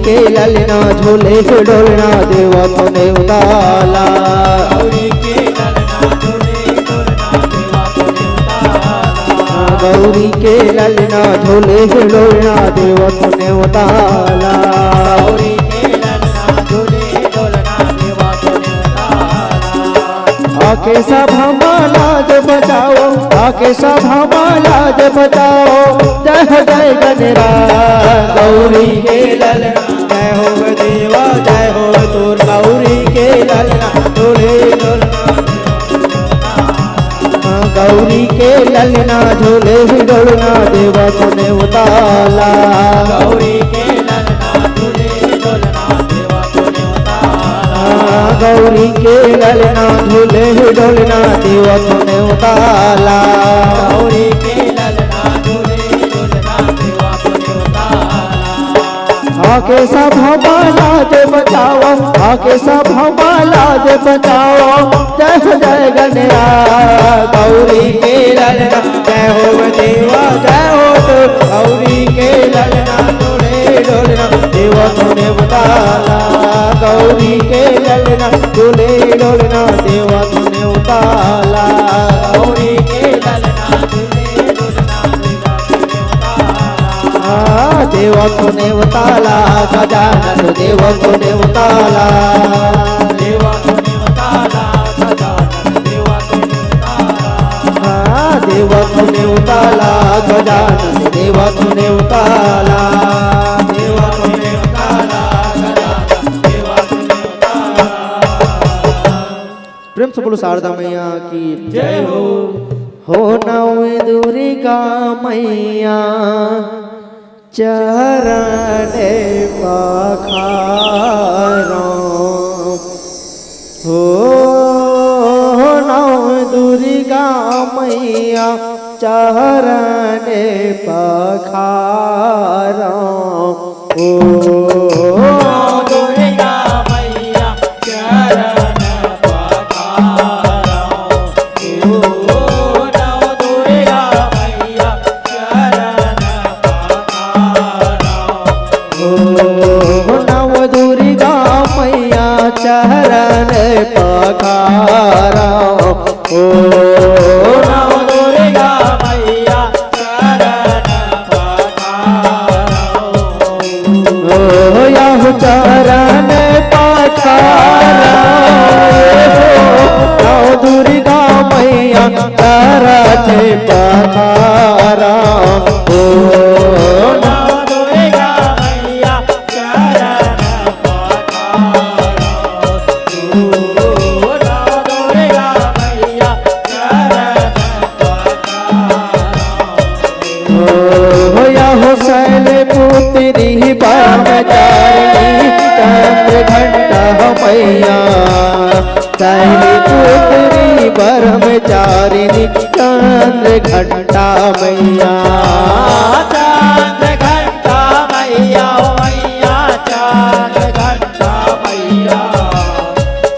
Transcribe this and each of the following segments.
के ललना झूले डोलना देवा तूने उताला। गौरी के ललना झूले डोलना देवा तूने उताला। आके सब हमारा लाज बचाओ, आके सब हमारा लाज बचाओ। जय हो जय गणराज गौरी के ललना, जय हो देवा जय हो तोर गौरी के ललना झूले डोलना। गौरी के ललना झूले डोलना देवा तूने उताला। गौरी के ललना झूले डोलना देवा तूने उताला। गौरी के ललना झूले डोलना देवा तूने उताला। गौरी के ललना झूले डोलना देवा तूने उताला। आके सब हमारा लाज बचाओ, आके सब हमारा लाज बचाओ। जय हो जय गणराज गौरी के ललना, जय हो देवा जय हो तो गौरी के ललना झूले डोलना देवा तूने उताला। गौरी के ललना झूले डोलना देवा तूने उताला। गौरी के ललना झूले डोलना देवा तूने उताला। देवा तूने उताला गजानन देवा तूने उताला। देवा तूने उताला गजानन देवा तूने उताला। देवा तूने उताला गजानन देवा तूने उताला। देवा तूने उताला गजानन देवा तूने उताला। प्रेम से बोलो शारदा मैया की जय हो नव दुर्गा मैया चरण पखारो। हो नव दुर्गा मैया चरण पखारो। दुर्गा मैया चरण पखारो। नव दुर्गा मैया चरण पखारो। नव दुर्गा मैया चरण पखारो। नव दुर्गा मैया चरण पखारो। यह चरण पखारो। नव दुर्गा मैया चरण पखारो। शैलपुत्री ब्रह्मचारिणी चंद्र घंटा मैया। चंद्र घंटा मैया मैया चंद्र घंटा मैया।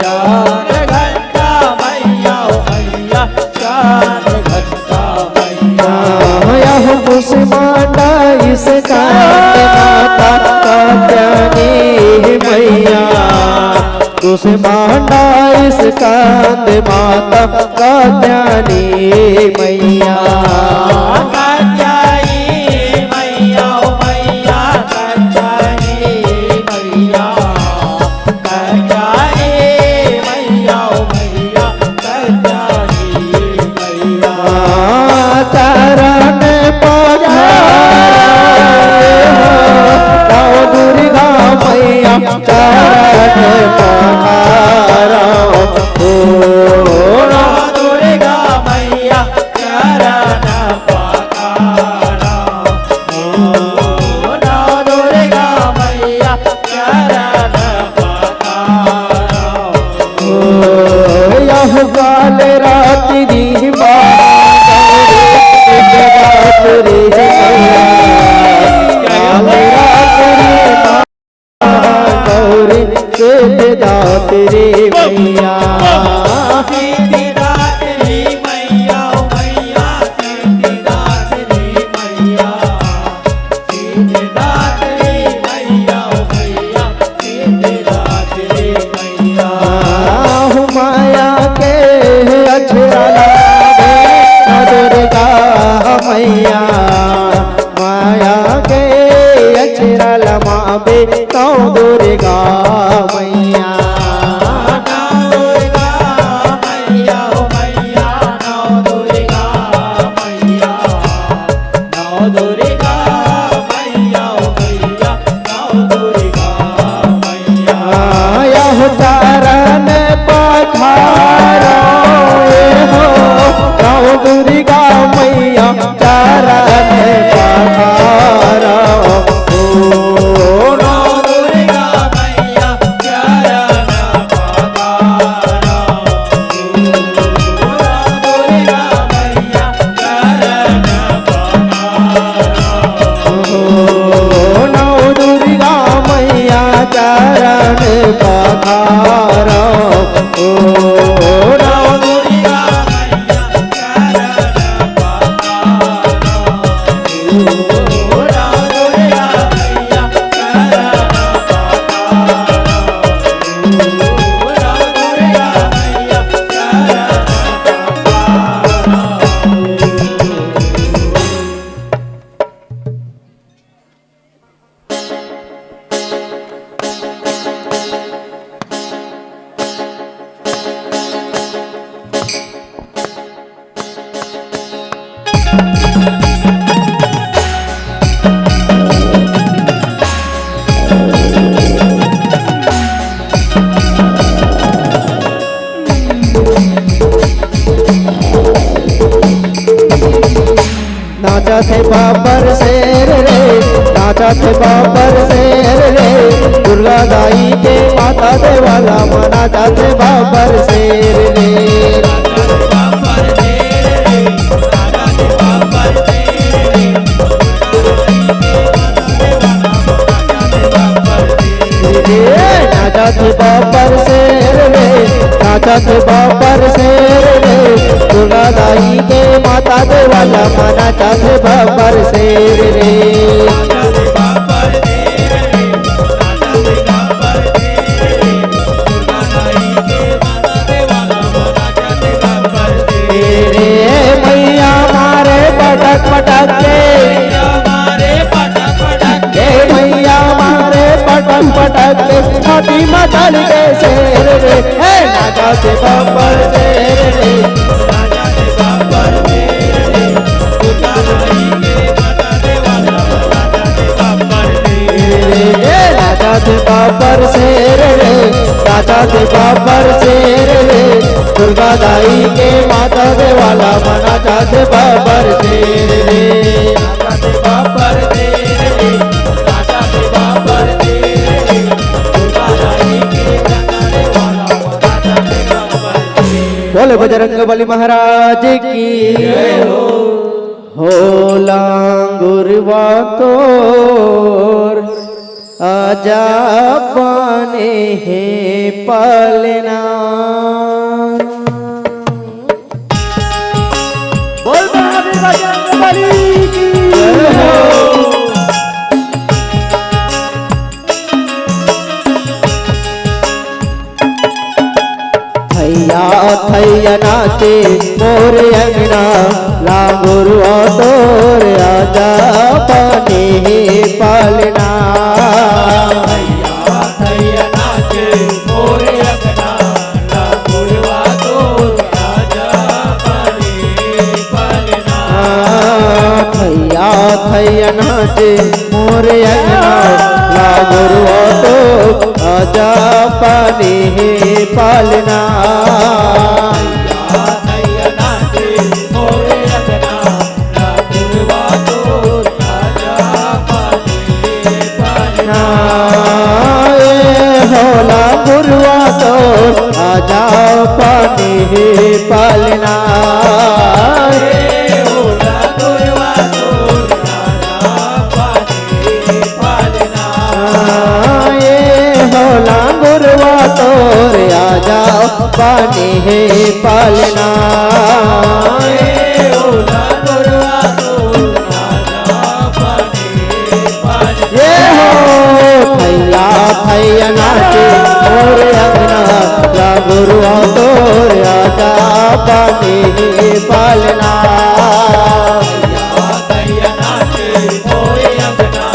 चंद्र घंटा मैया मैया चंद्र घंटा मैया। यह कुसुमांडा इस माता कात्यायनी मैया। कुसुमांडा इस कांद माता कात्यायनी मैया। कात्यायनी मैया मैया कात्यायनी मैया। कात्यायनी मैया मैया कात्यायनी मैया। चरण पखारो दुर्गा मैया चरण पखारो। दुर्गा मैया चरण पखारो। दुर्गा मैया चरण पखारो। यह काल रात्रि गौरी सिद्धिदात्री मैया। सिद्धिदात्री मैया मैया सिद्धिदात्री मैया। सिद्धिदात्री मैया मैया रमावे नौ दुर्गा मैया चरण पधारो हो नौ दुर्गा मैया चरण पधारो नाचा थे बाबर शेर रे नाचा थे बाबर शेर रे दुर्गा दाई के माता दे वाला नाचा थे बाबर शेर रे नाचा थे बाबर शेर रे नाचा थे बाबर शेर रे दुर्गा दाई के माता दे वाला नाचा थे बाबर शेर रे मैया मारे पटक पटक के मैया मारे पटक पटक के छाती मचल के शेर रे नाचा थे बाबर शेर रे राजा थे बाबर शेर रे राजा थे बाबर शेर रे दुर्गा दाई के माता दे वाला मना चाहते बाबर शेर रे राजा थे बाबर शेर रे राजा थे बाबर शेर रे दुर्गा दाई के माता दे वाला मना चाहते बाबर शेर बोले बजरंग बली महाराज की जय हो लांगुरवा तोर आजा पाने है पालना बोल बजरंग बली की जय हो थैया थैया नाचे मोर अंगना लांगुरवा तोर आजा पाने है पालना थैया थैया नाचे मोर अंगना लांगुरवा तोर आजा पाने पालना थैया थैया नाचे मोर अंगना लांगुरवा तोर आजा पाने पालना गुरुआ तो आजा पानी पालना गुरुआ तो आजा पानी पालना ये होला गुरुआ तो आजा पानी पालना ये हो थैया थैया नाचे मोर अंगना गुरुआ तोर आजा पानी पालना थैया थैया नाचे मोर अंगना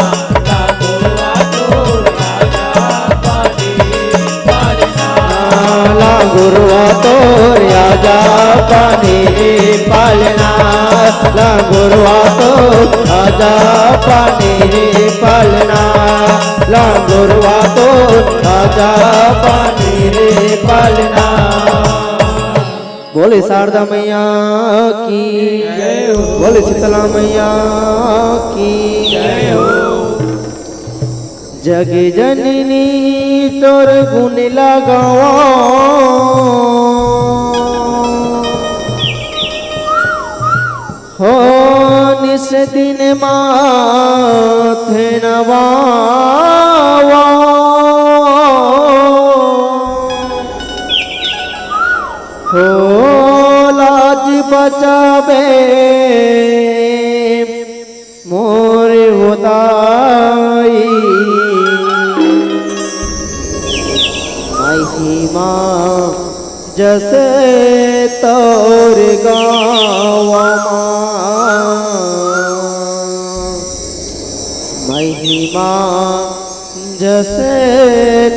गुरुआ आजा पानी रे पालना लांगुरवा तो आजा पानी रे पालना लांगुरवा तो आजा पानी रे पालना। बोले शारदा मैया की जय हो, बोले शीतला मैया की जय हो। जग जननी तोर गुण लगावा हो निस दिन माथे नवावा हो लाज बचावे मोर होताई महिमा जैसे तोर गावा महिमा जैसे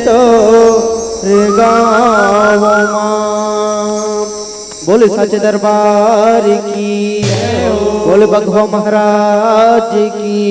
तोर गावा। बोले सच दरबार की, बोले बघवा महाराज की।